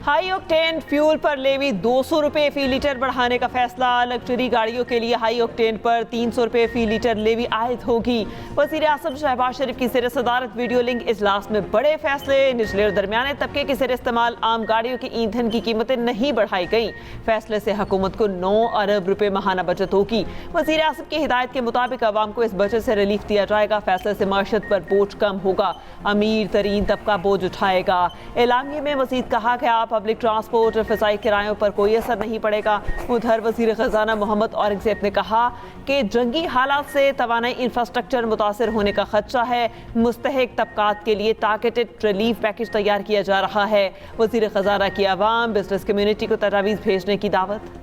High octane fuel पर levy 200 रुपए फी litre बढ़ाने का फैसला। लग्जरी गाड़ियों के लिए हाई ऑक्टेन पर 300 रुपए फी लीटर लेवी आयद होगी। वज़ीर आज़म शहबाज शरीफ की ज़ेर सदारत वीडियो लिंक इजलास में बड़े फैसले। निचले और दरमियाने तबके के ज़ेर इस्तेमाल आम गाड़ियों की ईंधन की कीमतें नहीं बढ़ाई गई। फैसले से हुकूमत को 9 अरब रुपए माहाना बचत होगी। वज़ीर आज़म की हिदायत के मुताबिक आवाम को इस बजट से रिलीफ दिया जाएगा। फैसले से माशत पर बोझ कम होगा, अमीर तरीन तबका बोझ उठाएगा। एलामिये में मज़ीद कहा गया पब्लिक ट्रांसपोर्ट और फ़िज़ाई किरायों पर कोई असर नहीं पड़ेगा। उधर वज़ीर ख़जाना मोहम्मद औरंगज़ेब ने कहा कि जंगी हालात से तवानाई इंफ्रास्ट्रक्चर मुतासर होने का खदशा है। मुस्तहिक तबकात के लिए टारगेटेड रिलीफ पैकेज तैयार किया जा रहा है। वज़ीर ख़जाना की आवाम बिजनेस कम्युनिटी को तजावीज़ भेजने की दावत।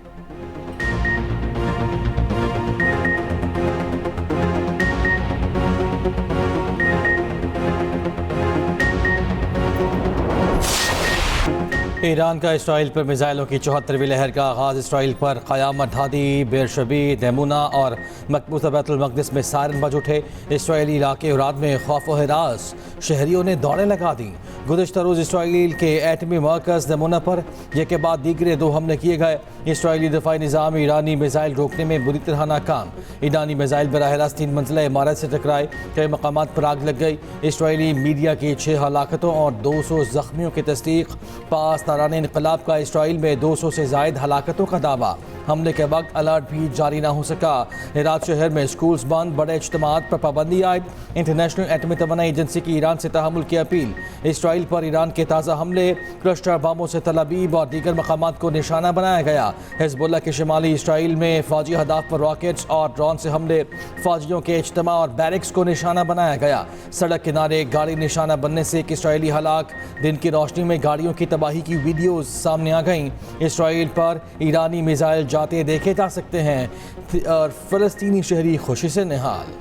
ईरान का इसराइल पर मिसाइलों की 74वीं लहर का आगाज़। इसराइल पर क़यामत हादी, बेरशबी, दैमुना और मकबूजा बैतुल मक़दिस में सायरन बज उठे। इसराइली इलाके और रात में खौफ व हिरास, शहरियों ने दौड़ें लगा दी। गुज़श्ता रोज़ इसराइल के एटमी मरकज़ दैमुना पर एक के बाद दीगरे 2 हमले किए गए। इसराइली दफ़ाई निज़ाम ईरानी मिसाइल रोकने में बुरी तरह नाकाम। ईरानी मिसाइल बराह रास्त 3 मंजिला इमारत से टकराए, कई मकामात पर आग लग गई। इसराइली मीडिया की 6 हलाकतों और 200 ज़ख्मियों की तस्दीक। पास तारान इनकलाब का इसराइल में 200 से ज़ायद हलाकतों का दावा। हमले के वक्त अलर्ट भी जारी ना हो सका। हेरात शहर में स्कूल्स बंद, बड़े इज्तिमात पर पाबंदी आयद। इंटरनेशनल एटमी तवानाई एजेंसी की ईरान से तहमुल की अपील। इसराइल पर ईरान के ताज़ा हमले, क्लस्टर बमों से तल अवीव और दीगर मकामात को निशाना बनाया गया। हिज़्बुल्लाह के शिमाली इसराइल में फ़ौजी अहदाफ पर रॉकेट्स और ड्रोन से हमले, फ़ौजियों के इज्तिमा और बैरिक्स को निशाना बनाया गया। सड़क किनारे गाड़ी निशाना बनने से एक इसराइली हलाक। दिन की रोशनी में गाड़ियों की तबाही की वीडियोज़ सामने आ गईं। इसराइल पर ईरानी मिसाइल जाते देखे जा सकते हैं और फ़लस्तीनी शहरी खुशी से निहाल।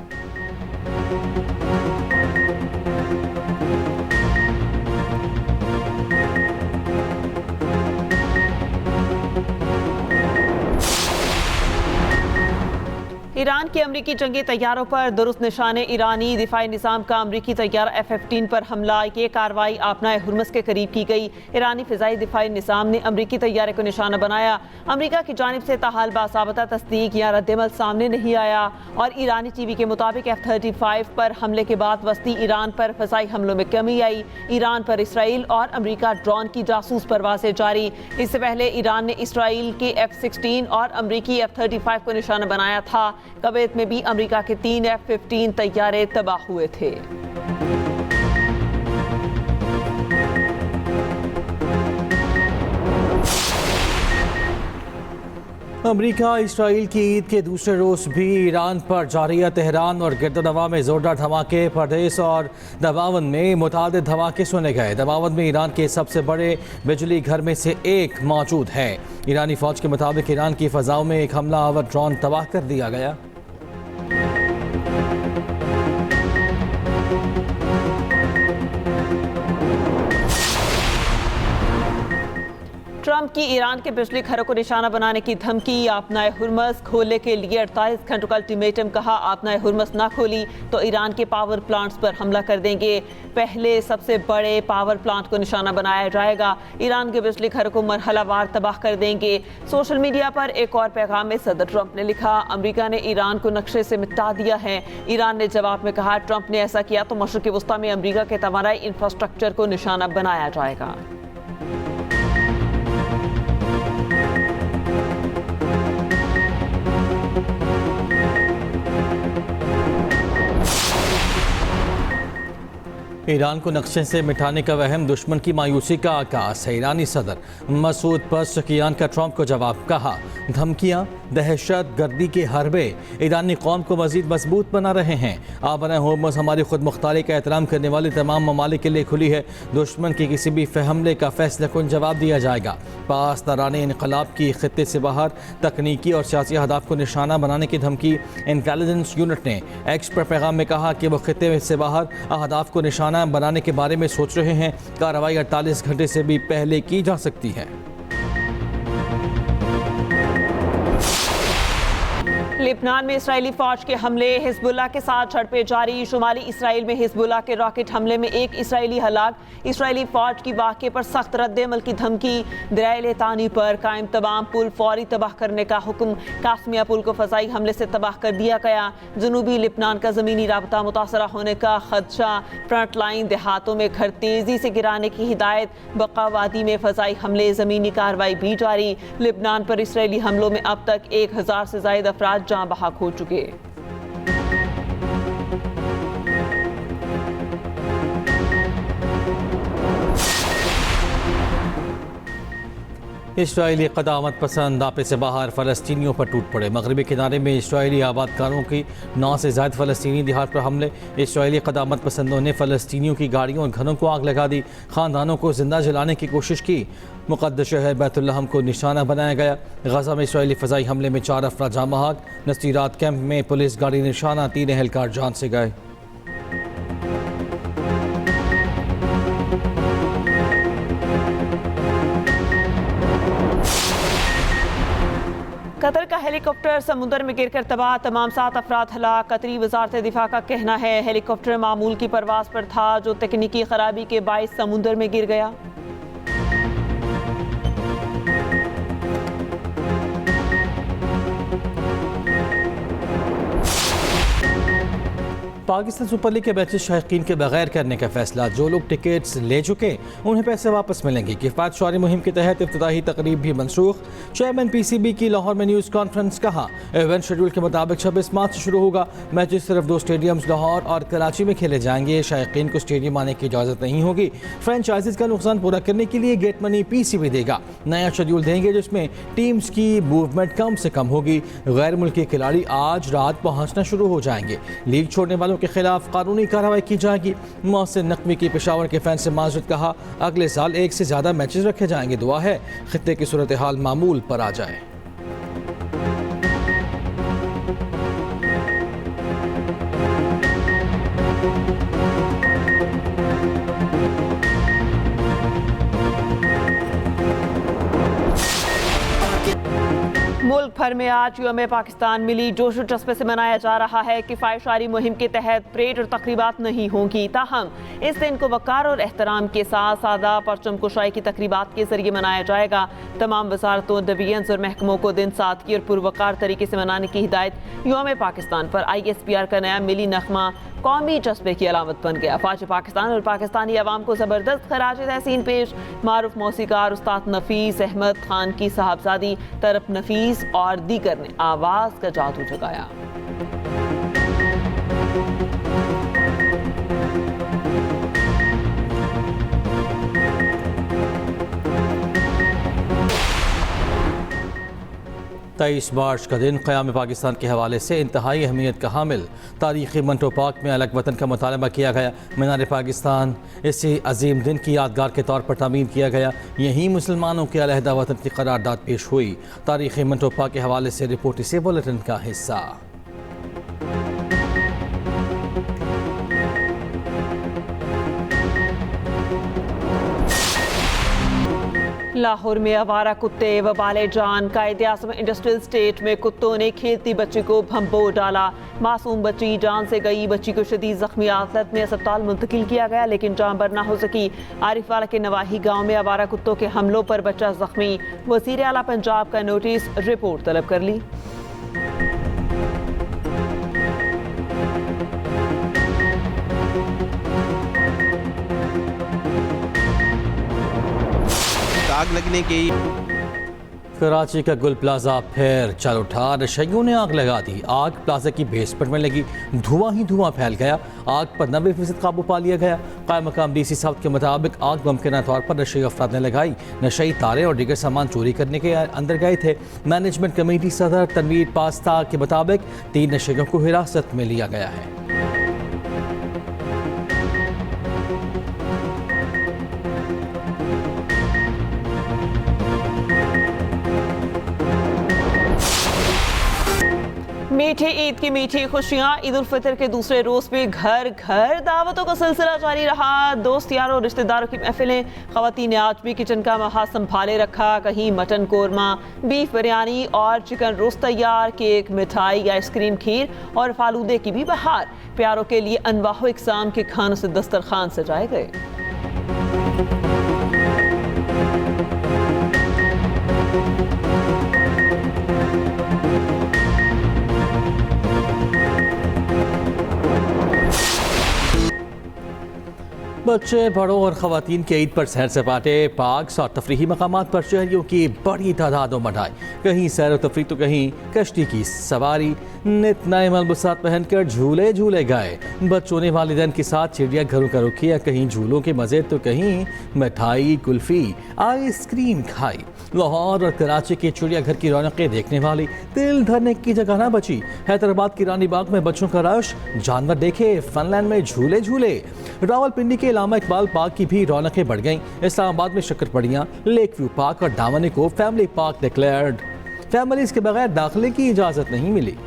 ईरान के अमरीकी जंगी तैयारों पर दुरुस्त निशाने। ईरानी दिफाई निज़ाम का अमरीकी तैयारा F-15 पर हमला। ये कार्रवाई आपनाए हुर्मस के करीब की गई। ईरानी फ़िज़ाई दिफाई निज़ाम ने अमरीकी तैयारे को निशाना बनाया। अमरीका की जानिब से ताहाल बासाबता तस्दीक या रद्दमल सामने नहीं आया। और ईरानी टीवी के मुताबिक F-35 पर हमले के बाद वस्ती ईरान पर फ़िज़ाई हमलों में कमी आई। ईरान पर इसराइल और अमरीका ड्रोन की जासूस परवाज़ें जारी। इससे पहले ईरान ने इसराइल के F-16 और अमरीकी F-35 को निशाना बनाया था। कुवैत में भी अमेरिका के 3 F-15 तैयारे तबाह हुए थे। अमरीका इसराइल की ईद के दूसरे रोज़ भी ईरान पर जारी है। तेहरान और गिरदनवा में जोरदार धमाके। प्रदेश और दमावंद में मुतादिद धमाके सुने गए। दमावंद में ईरान के सबसे बड़े बिजली घर में से एक मौजूद है। ईरानी फ़ौज के मुताबिक ईरान की फ़ज़ाओं में एक हमला आवर ड्रोन तबाह कर दिया गया। ट्रंप की ईरान के बिजली घरों को निशाना बनाने की धमकी। आपनाए हुर्मस खोलने के लिए 48 घंटों का अल्टीमेटम। कहा आपनाए हुर्मस ना खोली तो ईरान के पावर प्लांट्स पर हमला कर देंगे। पहले सबसे बड़े पावर प्लांट को निशाना बनाया जाएगा। ईरान के बिजली घरों को मरहलावार तबाह कर देंगे। सोशल मीडिया पर एक और पैगाम में सदर ट्रंप ने लिखा, अमरीका ने ईरान को नक्शे से मिटा दिया है। ईरान ने जवाब में कहा, ट्रंप ने ऐसा किया तो मशरिक़ वस्ता में अमरीका के तवानाई इंफ्रास्ट्रक्चर को निशाना बनाया जाएगा। ईरान को नक्शे से मिटाने का वहम, दुश्मन की मायूसी का आगाज़ है। ईरानी सदर मसूद पज़ेश्कियान का ट्रंप को जवाब। कहा धमकियाँ, दहशत गर्दी के हरबे ईरानी कौम को मज़ीद मजबूत बना रहे हैं। आबना होर्मुज़ हमारी खुद मुख्तारी का एहतराम करने वाले तमाम ममालिक के लिए खुली है। दुश्मन के किसी भी हमले का फैसला कुन जवाब दिया जाएगा। पास ताराने इनकलाब की खित्ते से बाहर तकनीकी और सियासी अहदाफ को निशाना बनाने की धमकी। इंटेलिजेंस यूनिट ने एक्स पर पैगाम में कहा कि वो खित्ते से बाहर अहदाफ को निशाना बनाने के बारे में सोच रहे हैं। कार्रवाई 48 घंटे से भी पहले की जा सकती है। लेबनान में इसराइली फौज के हमले, हिजबुल्लाह के साथ झड़पें जारी। शुमाली इसराइल में हिजबुल्लाह के रॉकेट हमले में एक इसराइली हलाक। इसराइली फौज की वाक़े पर सख्त रद्द-ए-अमल की धमकी। दरिया लितानी पर कायम तमाम पुल फौरी तबाह करने का हुक्म। कासमिया पुल को फ़ज़ाई हमले से तबाह कर दिया गया। जनूबी लेबनान का ज़मीनी राबता मुतासरा होने का खदशा। फ्रंट लाइन देहातों में घर तेज़ी से गिराने की हिदायत। बका वादी में फ़ज़ाई हमले, ज़मीनी कार्रवाई भी जारी। लेबनान पर इसराइली हमलों में अब तक 1000 से ज़ायद अफराद जाँ बहक हो चुके। इसराइली क़दामत पसंद आपे से बाहर फ़लस्तीनियों पर टूट पड़े। मगरबी किनारे में इसराइली आबादकारों की 9 से ज़ायद फ़लस्तीनी देहात पर हमले। इसराइली क़दामत पसंदों ने फ़लस्तीनियों की गाड़ियों और घरों को आग लगा दी। ख़ानदानों को जिंदा जलाने की कोशिश की। मुक़द्दस शहर बैतुल्लहम को निशाना बनाया गया। गज़ा में इसराइली फ़ज़ाई हमले में 4 अफराद जाँ बहक। नसीरात कैंप में पुलिस गाड़ी निशाना, 3 एहलकार जान से गए। कतर का हेलीकॉप्टर समुद्र में गिरकर तबाह, तमाम 7 अफराद हलाक। कतरी वजारत दिफा का कहना है हेलीकॉप्टर मामूल की परवाज पर था जो तकनीकी खराबी के बाइस समुद्र में गिर गया। पाकिस्तान सुपर लीग के मैचेस शायकीन के बगैर करने का फैसला। जो लोग टिकट्स ले चुके उन्हें पैसे वापस मिलेंगे। किफ़ायत शुमारी मुहिम के तहत इफ्तिताही तकरीब भी मनसूख। चेयरमैन PCB की लाहौर में न्यूज़ कॉन्फ्रेंस। कहा इवेंट शेड्यूल के मुताबिक 26 मार्च से शुरू होगा। मैचेस सिर्फ 2 स्टेडियम्स लाहौर और कराची में खेले जाएंगे। शायकीन को स्टेडियम आने की इजाज़त नहीं होगी। फ्रेंचाइजीज का नुकसान पूरा करने के लिए गेट मनी PCB देगा। नया शेड्यूल देंगे जिसमें टीम्स की मूवमेंट कम से कम होगी। गैर मुल्की खिलाड़ी आज रात पहुँचना शुरू हो जाएंगे। लीग छोड़ने वालों के खिलाफ कानूनी कार्रवाई की जाएगी। मोहसिन नकवी की पेशावर के फैन से माजरत। कहा अगले साल 1 से ज़्यादा मैचेस रखे जाएंगे। दुआ है खित्ते की सूरत हाल मामूल पर आ जाए। मुल्क भर में आज यौम पाकिस्तान मिली जोश और जज्बे से मनाया जा रहा है। किफ़ायत मुहिम के तहत परेड और तकरीबात नहीं होंगी, ताहम इस दिन को वक़ार और एहतराम के साथ सादा परचम कुशाई की तकरीबात के जरिए मनाया जाएगा। तमाम वजारतों, डिवीजन्स और महकमों को दिन सादगी और पुरवकार तरीके से मनाने की हिदायत। यौम पाकिस्तान पर ISPR का नया मिली नगमा कौमी जज्बे की अलामत बन गया। फ़ौज पाकिस्तान और पाकिस्तानी अवाम को ज़बरदस्त खराज तहसीन पेश। मारूफ मौसीकार उस्ताद नफीस अहमद खान की साहबजादी तरफ नफीस और दीगर ने आवाज़ का जादू जगाया। तेईस मार्च का दिन क़याम पाकिस्तान के हवाले से इंतहाई अहमियत का हामिल। तारीख़ी मंटो पार्क में अलग वतन का मुतालबा किया गया। मीनार पाकिस्तान इसी अजीम दिन की यादगार के तौर पर तामीर किया गया। यहीं मुसलमानों के अलहदा वतन की करारदाद पेश हुई। तारीख़ी मंटो पार्क के हवाले से रिपोर्ट इसी बुलेटिन का हिस्सा। लाहौर में आवारा कुत्ते वबाले जान। कायद-ए-आज़म इंडस्ट्रियल स्टेट में कुत्तों ने खेलती बच्ची को भंबो डाला। मासूम बच्ची जान से गई। बच्ची को शदीद ज़ख्मी हालत में अस्पताल मुंतकिल किया गया लेकिन जान बर ना हो सकी। आरिफवाला के नवाही गांव में आवारा कुत्तों के हमलों पर बच्चा जख्मी। वज़ीर आला पंजाब का नोटिस, रिपोर्ट तलब कर ली। आग लगने की। कराची का गुल प्लाजा फिर चल उठा। नशेइयों ने आग लगा दी। आग प्लाजा की बेसमेंट में लगी। धुआं ही धुआं फैल गया। आग पर 90% काबू पा लिया गया। कायम मकाम DC साहब के मुताबिक आग मुमकिन तौर पर नशे अफराद ने लगाई। नशेई तारे और दीगर सामान चोरी करने के अंदर गए थे। मैनेजमेंट कमेटी सदर तनवीर पास्ता के मुताबिक 3 नशेइयों को हिरासत में लिया गया है। मीठी ईद की मीठी खुशियां। ईद उल फितर के दूसरे रोज पे घर घर दावतों का सिलसिला जारी रहा। दोस्त यारों रिश्तेदारों की महफिलें। खवातीन ने आज भी किचन का महा संभाले रखा। कहीं मटन कोरमा, बीफ बिरयानी और चिकन रोस्ट तैयार, केक, मिठाई, आइसक्रीम, खीर और फालूदे की भी बहार। प्यारों के लिए अनवाह इकसाम के खानों से दस्तरखान सजाए गए। बच्चे, बड़ों और ख़वातीन के ईद पर सैर सपाटे, पार्क्स और तफरीही मकामात पर शहरियों की बड़ी तादाद उमड़ आई। कहीं सैर व तफरीह तो कहीं कश्ती की सवारी। नित नए मलबूसात पहनकर झूले झूले गए। बच्चों ने वालिदैन के साथ चिड़ियाघरों का रुख किया। कहीं झूलों के मज़े तो कहीं मिठाई, कुल्फ़ी, आइसक्रीम खाई। लाहौर और कराची के चिड़ियाघर की रौनकें देखने वाली दिल धरने की जगह ना बची। हैदराबाद की रानी बाग में बच्चों का रश, जानवर देखे, फनलैंड में झूले झूले। रावलपिंडी के इलामा इकबाल पार्क की भी रौनकें बढ़ गईं। इस्लामाबाद में शक्करपड़ियाँ, लेक व्यू पार्क और दामनी को फैमिली पार्क डिक्लेयर्ड। फैमिलीज के बगैर दाखिले की इजाज़त नहीं मिली।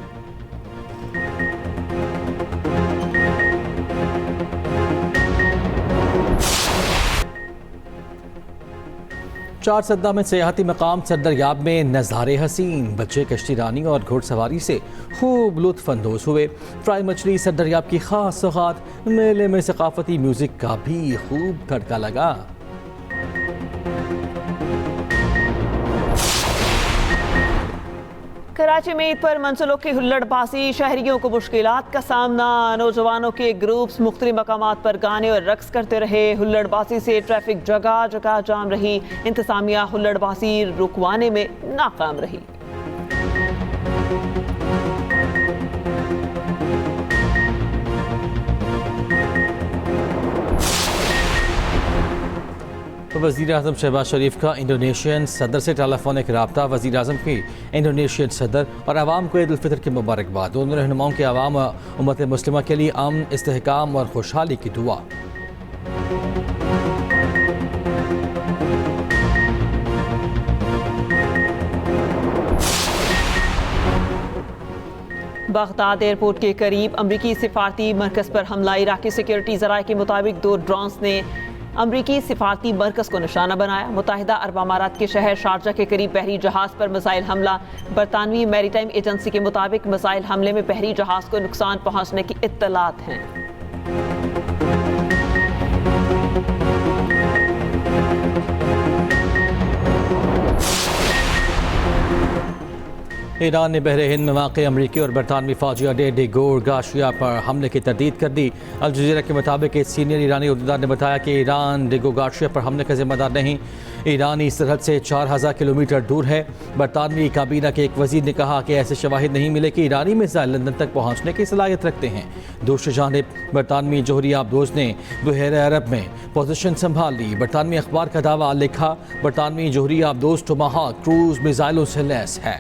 चार सद्दा में सियाहती मकाम सरदरियाब में नज़ारे हसीन। बच्चे कश्ती रानी और घुड़सवारी से खूब लुत्फ अंदोज हुए। फ्राई मछली सरदरियाब की खास सौगात। मेले में सकाफती म्यूजिक का भी खूब तड़का लगा। कराची में ईद पर मंसलों की हुल्लड़बाजी, शहरियों को मुश्किलात का सामना। नौजवानों के ग्रुप्स मुख्तलिफ मकामात पर गाने और रक्स करते रहे। हुल्लड़बाजी से ट्रैफिक जगह जगह जाम रही। इंतजामिया हुल्लड़बाजी रुकवाने में नाकाम रही। वज़ीर आज़म शहबाज शरीफ का इंडोनेशियन सदर से टेलीफोनिक रब्ता। वज़ीर आज़म की इंडोनेशियन सदर और आवाम को ईद उल फितर की मुबारकबाद। दोनों रहनुमाओं के आवाम उम्मत मुस्लिमा के लिए अमन, इस्तेहकाम और खुशहाली की दुआ। बगदाद एयरपोर्ट के करीब अमरीकी सिफारती मरकज़ पर हमला। इराकी सिक्योरिटी ज़राए के मुताबिक 2 ड्रोन्स ने अमरीकी सिफारती मरकज़ को निशाना बनाया। मुत्तहिदा अरब अमारात के शहर शारजा के करीब बहरी जहाज़ पर मिसाइल हमला। बरतानवी मैरीटाइम एजेंसी के मुताबिक मिसाइल हमले में बहरी जहाज़ को नुकसान पहुंचने की इत्तलात हैं। ईरान ने बहरे हिंद में वाक़ अमरीकी और बरतानवी फौजी अड्डे डिगोर गाशिया पर हमले की तरदीद कर दी। अल जज़ीरा के मुताबिक एक सीनियर ईरानी उहदेदार ने बताया कि ईरान डिगो गाशिया पर हमले का जिम्मेदार नहीं। ईरानी सरहद से 4000 किलोमीटर दूर है। बरतानवी काबीना के एक वज़ीर ने कहा कि ऐसे शवाहिद नहीं मिले कि ईरानी मिसाइल लंदन तक पहुँचने की सलाहियत रखते हैं। दूसरी जानिब बरतानवी जोहरी आबदोज ने बहरे अरब में पोजीशन संभाल ली। बरतानवी अखबार का दावा लिखा, बरतानवी जोहरी आबदोज टोमाहाक क्रूज मिसाइलों से लैस है।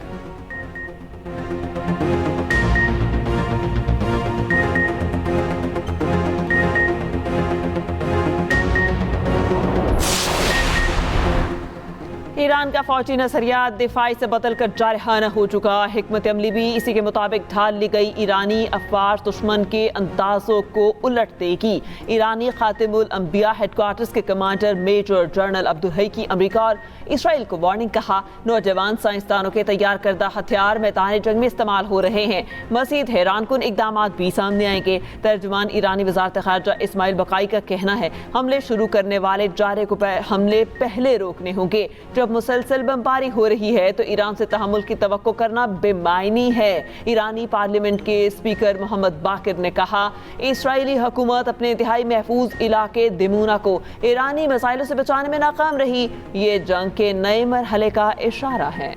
ईरान का फौजी नजरिया दिफाई से बदल कर जारहाना हो चुका। हिकमत अमली भी इसी के मुताबिक ढाल ली गई। ईरानी अफवाज दुश्मन के अंदाजों को उलट देगी। ईरानी खातिमुल अंबिया हेडक्वार्टर्स के कमांडर मेजर जनरल अब्दुल हई की अमेरिका और इसराइल को वार्निंग। कहा, नौजवान साइंसदानों के तैयार करदा हथियार मैदान जंग में इस्तेमाल हो रहे हैं। मजीद हैरानकुन इकदाम भी सामने आएंगे। तर्जुमान ईरानी वजारत खारजा इस्माइल बकाई का कहना है, हमले शुरू करने वाले जारे को हमले पहले रोकने होंगे। जब मुसलसल बमबारी हो रही है तो ईरान से तहम्मुल की तवक्को करना बेमायनी है। ईरानी पार्लियामेंट के स्पीकर मोहम्मद बाकिर ने कहा, इसराइली हुकूमत अपने इंतहाई महफूज इलाके दिमूना को ईरानी मिसाइलों से बचाने में नाकाम रही। ये जंग के नए मरहले का इशारा है।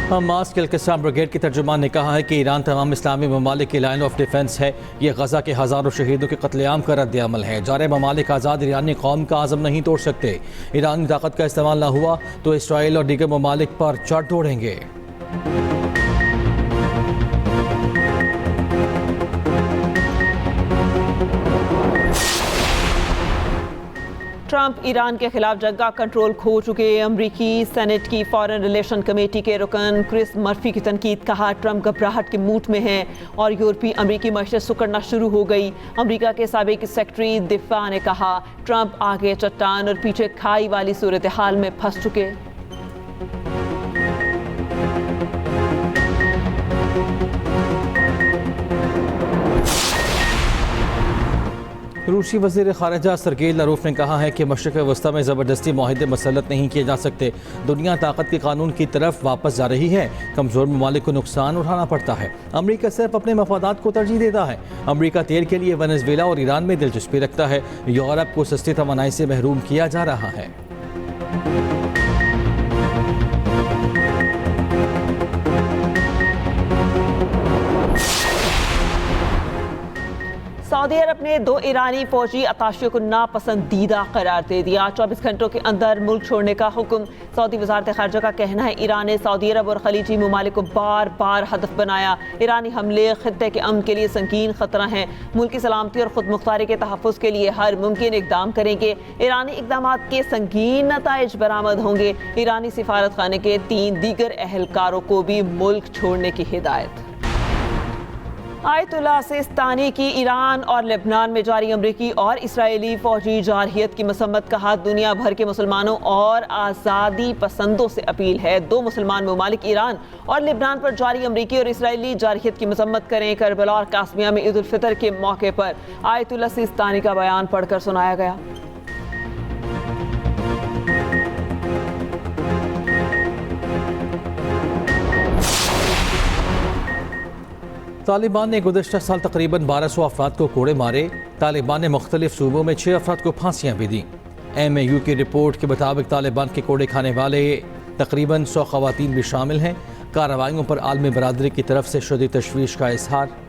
हमास के अल-क़स्साम ब्रिगेड के तर्जुमान ने कहा है कि ईरान तमाम इस्लामी ममालिक की लाइन ऑफ डिफेंस है। ये गजा के हज़ारों शहीदों के कत्लेआम का रद्द-ए-अमल है। जारे ममालिक आज़ाद ईरानी कौम का आज़म नहीं तोड़ सकते। ईरानी ताकत का इस्तेमाल न हुआ तो इसराइल और दीगर ममालिक पर चढ़ दौड़ेंगे। ट्रंप ईरान के खिलाफ जंग का कंट्रोल खो चुके। अमरीकी सेनेट की फॉरेन रिलेशन कमेटी के रुकन क्रिस मर्फी की तनकीद। कहा ट्रंप घबराहट के मूड में हैं और यूरोपीय अमरीकी मशरत सुकड़ना शुरू हो गई। अमरीका के साबिक सेक्रेटरी दिफा ने कहा ट्रंप आगे चट्टान और पीछे खाई वाली सूरत हाल में फंस चुके। रूसी वज़ीर ख़ारिजा सरगेई लारोफ ने कहा है कि मशरिक़ वस्ता में ज़बरदस्ती माहिदे मसलत नहीं किए जा सकते। दुनिया ताकत के कानून की तरफ वापस जा रही है। कमज़ोर ममालिक को नुकसान उठाना पड़ता है। अमरीका सिर्फ अपने मफादात को तरजीह देता है। अमरीका तेल के लिए वेनेज़ुएला और ईरान में दिलचस्पी रखता है। यूरोप को सस्ती तवानाई से महरूम किया जा रहा है। सऊदी अरब ने 2 ईरानी फौजी अताशियों को नापसंदीदा करार दे दिया। 24 घंटों के अंदर मुल्क छोड़ने का हुक्म। सऊदी वजारत खारजा का कहना है ईरान ने सऊदी अरब और खलीजी ममालिक को बार बार हदफ बनाया। ईरानी हमले खित्ते के अमन के लिए संगीन खतरा हैं। मुल्क की सलामती और खुद मुख्तारी के तहफ़्फ़ुज़ के लिए हर मुमकिन इकदाम करेंगे। ईरानी इकदाम के संगीन नताइज बरामद होंगे। ईरानी सिफारत खाने के 3 दीगर अहलकारों को भी मुल्क छोड़ने की हिदायत। आयतुल्लाह सिस्तानी की ईरान और लेबनान में जारी अमरीकी और इसराइली फौजी जारहियत की मसम्मत। कहा दुनिया भर के मुसलमानों और आज़ादी पसंदों से अपील है 2 मुसलमान ममालिक ईरान और लेबनान पर जारी अमरीकी और इसराइली जारहियत की मसम्मत करें। करबला और कासमिया में ईद उल फितर के मौके पर आयतुल्लाह सिस्तानी का बयान पढ़कर सुनाया गया। तालिबान ने गुज़श्ता साल तकरीबन 1200 अफराद को कोड़े मारे। तालिबान ने मुख्तलिफ सूबों में 6 अफराद को फांसियाँ भी दी। MAU की रिपोर्ट के मुताबिक तालिबान के कोड़े खाने वाले तकरीबन 100 ख़वातीन भी शामिल हैं। कार्रवाइयों पर आलमी बरादरी की तरफ से शदीद तशवीश का इजहार।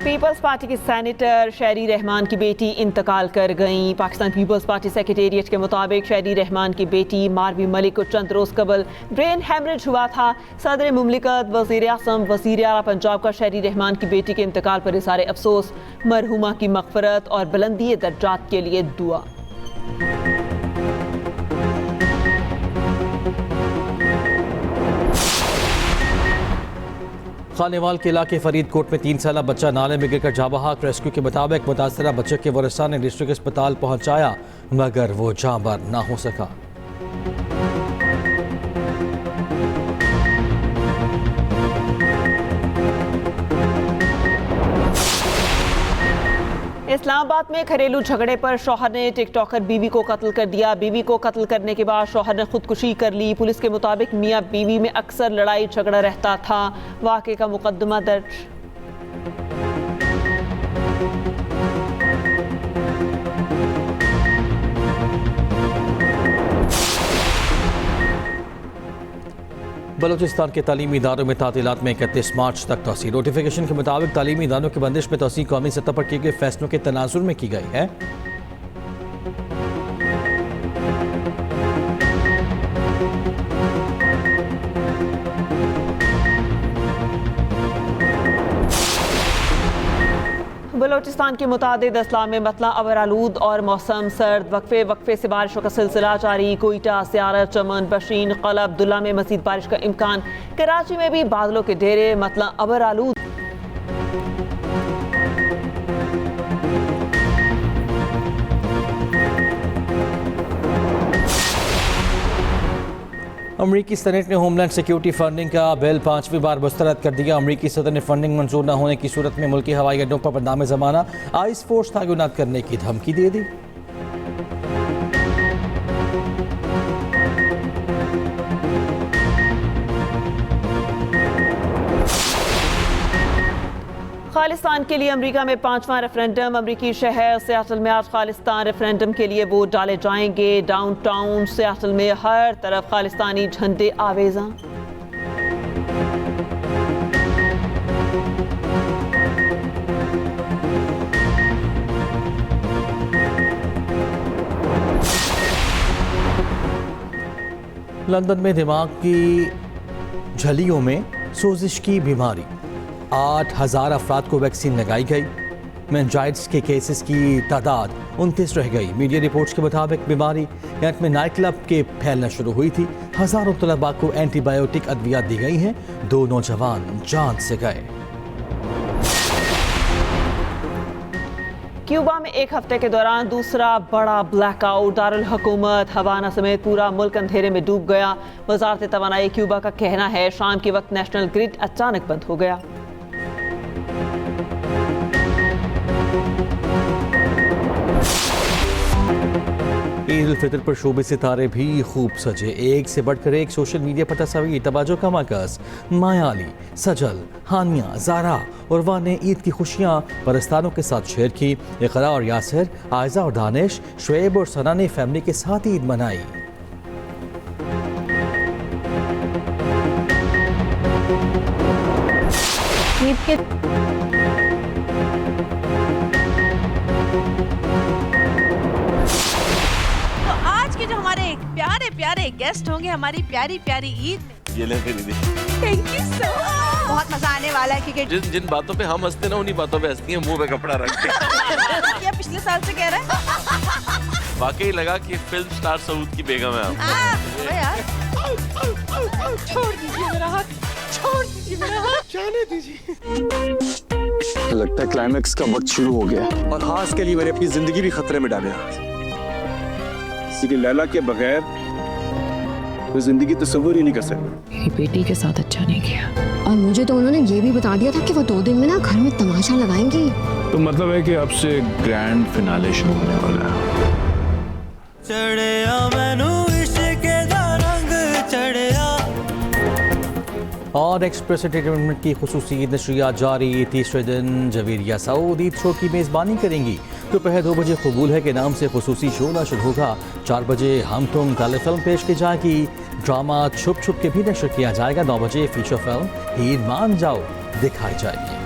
पीपल्स पार्टी की सेनेटर शहरी रहमान की बेटी इंतकाल कर गईं। पाकिस्तान पीपल्स पार्टी सेक्रेटेरिएट के मुताबिक शहरी रहमान की बेटी मारवी मलिक को चंद रोज कबल ब्रेन हेमरेज हुआ था। सदर मुमलिकत वज़ीर आज़म वज़ीर आला पंजाब का शहरी रहमान की बेटी के इंतकाल पर इज़हार अफसोस। मरहुमा की मग़फ़िरत और बुलंदी दर्जात के लिए दुआ। खानेवाल के इलाके फरीदकोट में 3 साला बच्चा नाले में गिरकर जाँ बहक। रेस्क्यू के मुताबिक मुतासरा बच्चे के वारिसां ने डिस्ट्रिक्ट अस्पताल पहुंचाया मगर वो जाँ बर ना हो सका। इस्लामाबाद में घरेलू झगड़े पर शौहर ने टिकटॉकर बीवी को कत्ल कर दिया। बीवी को कत्ल करने के बाद शौहर ने खुदकुशी कर ली। पुलिस के मुताबिक मियां बीवी में अक्सर लड़ाई झगड़ा रहता था। वाक़े का मुकदमा दर्ज। बलूचिस्तान के तालीमी इदारों में तातीलात में 31 मार्च तक तोसी। नोटिफिकेशन के मुताबिक तालीमी इदारों की बंदिश में तोसी कौमी सतह पर किए गए फैसलों के तनाजुर में की गई है। बलोचिस्तान के मुतादिद अजला में मतला अबरालूद और मौसम सर्द। वक्फे वक्फे से बारिशों का सिलसिला जारी। कोयटा, सियारत, चमन, बशीन, कला, अब्दुल्ला में मजीद बारिश का इम्कान। कराची में भी बादलों के डेरे, मतला अबरालूद। अमरीकी सेनेट ने होमलैंड सिक्योरिटी फंडिंग का बिल 5वीं बार मुस्तरद कर दिया। अमरीकी सदर ने फंडिंग मंजूर न होने की सूरत में मुल्की हवाई अड्डों पर बदनाम ज़माना आइस फोर्स तैनात करने की धमकी दे दी। खालिस्तान के लिए अमेरिका में 5वां रेफरेंडम। अमरीकी शहर सियाटल में आज खालिस्तान रेफरेंडम के लिए वोट डाले जाएंगे। डाउनटाउन सियाटल में हर तरफ खालिस्तानी झंडे आवेजा। लंदन में दिमाग की झलियों में सोजिश की बीमारी, 8,000 अफराद को वैक्सीन लगाई गई। मेनिंजाइटिस के केसेस की तादाद 29 रह गई। मीडिया रिपोर्ट्स के मुताबिक बीमारी कैंट में नाइट क्लब के फैलना शुरू हुई थी। हजारों तलबा को एंटीबायोटिक अद्वियात दी गई हैं। 2 नौजवान जान से गए। क्यूबा में एक हफ्ते के दौरान दूसरा बड़ा ब्लैकआउट। दारुल हुकूमत हवाना समेत पूरा मुल्क अंधेरे में डूब गया। वजारत तवानाई क्यूबा का कहना है शाम के वक्त नेशनल ग्रिड अचानक बंद हो गया। ईद उल फितर पर शोबे सितारे भी खूब सजे। एक से बढ़कर एक सोशल मीडिया पर तस्वीर तवज्जो का मरकज। माया अली, सजल, हानिया, जारा उर्वा ने ईद की खुशियां परस्तारों के साथ शेयर की। इकरा और यासिर, आयजा और दानिश, शुएब और सना ने फैमिली के साथ ईद मनाई। ईद के जो हमारे प्यारे प्यारे गेस्ट होंगे हमारी प्यारी प्यारी ईद में। ये ले दीदी, थैंक यू सो मच। बहुत मजा आने वाला है क्योंकि जिन बातों पे हम हंसते ना उन्हीं बातों पे हंसती हैं, मुंह पे कपड़ा रख के। ये पिछले साल से कह रहे हैं। वाकई लगा कि फिल्म स्टार सऊद की बेगम है आप। यार छोड़ दीजिए मेरा हाथ, छोड़ दीजिए मेरा हाथ, जाने दीजिए। लगता है क्लाइमैक्स का वक्त शुरू हो गया और खास के लिए मैंने अपनी जिंदगी भी खतरे में डाले। कि लैला के बगैर तो जिंदगी तस्वीर ही नहीं कर सकती। मेरी बेटी के साथ अच्छा नहीं किया। और मुझे तो उन्होंने ये भी बता दिया था कि वो 2 दिन में ना घर में तमाशा लगाएंगी। तो मतलब है कि अब से ग्रैंड फिनाले शुरू होने वाला है। और एक्सप्रेस एंटरटेनमेंट की खुसूसी नशरियात जारी। तीसरे दिन जवेरिया सऊद ईद शो की मेज़बानी करेंगी। दोपहर 2 बजे कबूल है के नाम से खुसूसी शो नशर होगा। 4 बजे हम तुम ताले फिल्म पेश की जाएगी। ड्रामा छुप छुप के भी नशर किया जाएगा। 9 बजे फीचर फिल्म हीर मान जाओ दिखाई जाएगी।